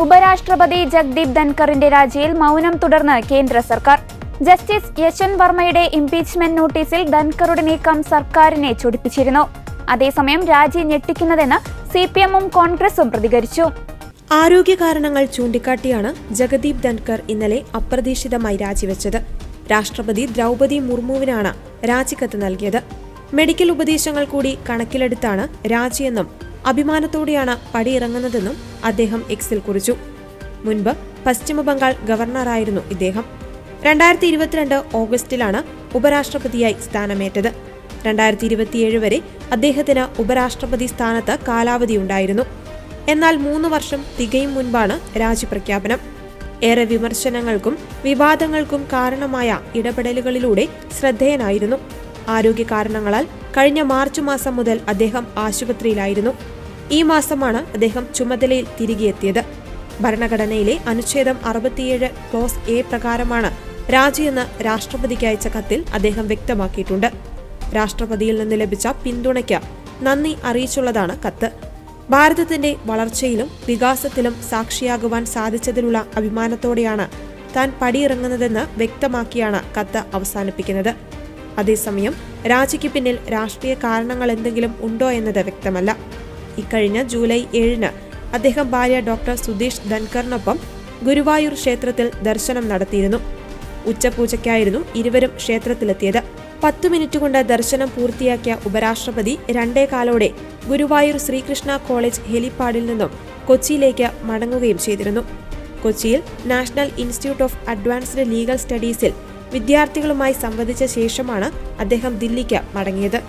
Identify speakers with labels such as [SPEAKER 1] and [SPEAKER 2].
[SPEAKER 1] ഉപരാഷ്ട്രപതി ജഗ്ദീപ് ധൻകറിന്റെ രാജിയിൽ മൗനം തുടർന്ന് കേന്ദ്ര സർക്കാർ. ജസ്റ്റിസ് യശ്വന്ത് വർമ്മയുടെ ഇംപീച്ച്മെന്റ് നോട്ടീസിൽ ധൻകറുടെ നീക്കം സർക്കാരിനെ ചൊടിപ്പിച്ചിരുന്നു. അതേസമയം രാജി ഞെട്ടിക്കുന്നതെന്ന് CPM-ഉം കോൺഗ്രസും പ്രതികരിച്ചു.
[SPEAKER 2] ആരോഗ്യ കാരണങ്ങൾ ചൂണ്ടിക്കാട്ടിയാണ് ജഗദീപ് ധൻകർ ഇന്നലെ അപ്രതീക്ഷിതമായി രാജിവെച്ചത്. രാഷ്ട്രപതി ദ്രൗപദി മുർമുവിനാണ് രാജിക്കത്ത് നൽകിയത്. മെഡിക്കൽ ഉപദേശങ്ങൾ കൂടി കണക്കിലെടുത്താണ് രാജിയെന്നും അഭിമാനത്തോടെയാണ് പടിയിറങ്ങുന്നതെന്നും അദ്ദേഹം എക്സിൽ കുറിച്ചു. മുൻപ് പശ്ചിമബംഗാൾ ഗവർണറായിരുന്നു ഇദ്ദേഹം. 2022 ഓഗസ്റ്റിലാണ് ഉപരാഷ്ട്രപതിയായി സ്ഥാനമേറ്റത്. 2027 വരെ അദ്ദേഹത്തിന് ഉപരാഷ്ട്രപതി സ്ഥാനത്ത് കാലാവധിയുണ്ടായിരുന്നു. എന്നാൽ 3 വർഷം തികയും മുൻപാണ് രാജിപ്രഖ്യാപനം. ഏറെ വിമർശനങ്ങൾക്കും വിവാദങ്ങൾക്കും കാരണമായ ഇടപെടലുകളിലൂടെ ശ്രദ്ധേയനായിരുന്നു. ആരോഗ്യ കാരണങ്ങളാൽ കഴിഞ്ഞ മാർച്ച് മാസം മുതൽ അദ്ദേഹം ആശുപത്രിയിലായിരുന്നു. ഈ മാസമാണ് അദ്ദേഹം ചുമതലയിൽ തിരികെയെത്തിയത്. ഭരണഘടനയിലെ അനുച്ഛേദം 67 ക്ലോസ് A പ്രകാരമാണ് രാജിയെന്ന് രാഷ്ട്രപതിക്ക് അയച്ച കത്തിൽ അദ്ദേഹം വ്യക്തമാക്കിയിട്ടുണ്ട്. രാഷ്ട്രപതിയിൽ നിന്ന് ലഭിച്ച പിന്തുണയ്ക്ക് നന്ദി അറിയിച്ചുള്ളതാണ് കത്ത്. ഭാരതത്തിന്റെ വളർച്ചയിലും വികാസത്തിലും സാക്ഷിയാകുവാൻ സാധിച്ചതിലുള്ള അഭിമാനത്തോടെയാണ് താൻ പടിയിറങ്ങുന്നതെന്ന് വ്യക്തമാക്കിയാണ് കത്ത് അവസാനിപ്പിക്കുന്നത്. അതേസമയം രാജിക്ക് പിന്നിൽ രാഷ്ട്രീയ കാരണങ്ങൾ എന്തെങ്കിലും ഉണ്ടോ എന്നത് വ്യക്തമല്ല. ഇക്കഴിഞ്ഞ ജൂലൈ 7-ന് അദ്ദേഹം ഭാര്യ ഡോക്ടർ സുധീഷ് ധൻകറിനൊപ്പം ഗുരുവായൂർ ക്ഷേത്രത്തിൽ ദർശനം നടത്തിയിരുന്നു. ഉച്ചപൂജയ്ക്കായിരുന്നു ഇരുവരും ക്ഷേത്രത്തിലെത്തിയത്. 10 മിനിറ്റ് കൊണ്ട് ദർശനം പൂർത്തിയാക്കിയ ഉപരാഷ്ട്രപതി 2:15 ഗുരുവായൂർ ശ്രീകൃഷ്ണ കോളേജ് ഹെലിപ്പാഡിൽ നിന്നും കൊച്ചിയിലേക്ക് മടങ്ങുകയും ചെയ്തിരുന്നു. കൊച്ചിയിൽ national institute of advanced legal സ്റ്റഡീസിൽ വിദ്യാർത്ഥികളുമായി സംവദിച്ച ശേഷമാണ് അദ്ദേഹം ദില്ലിക്ക് മടങ്ങിയത്.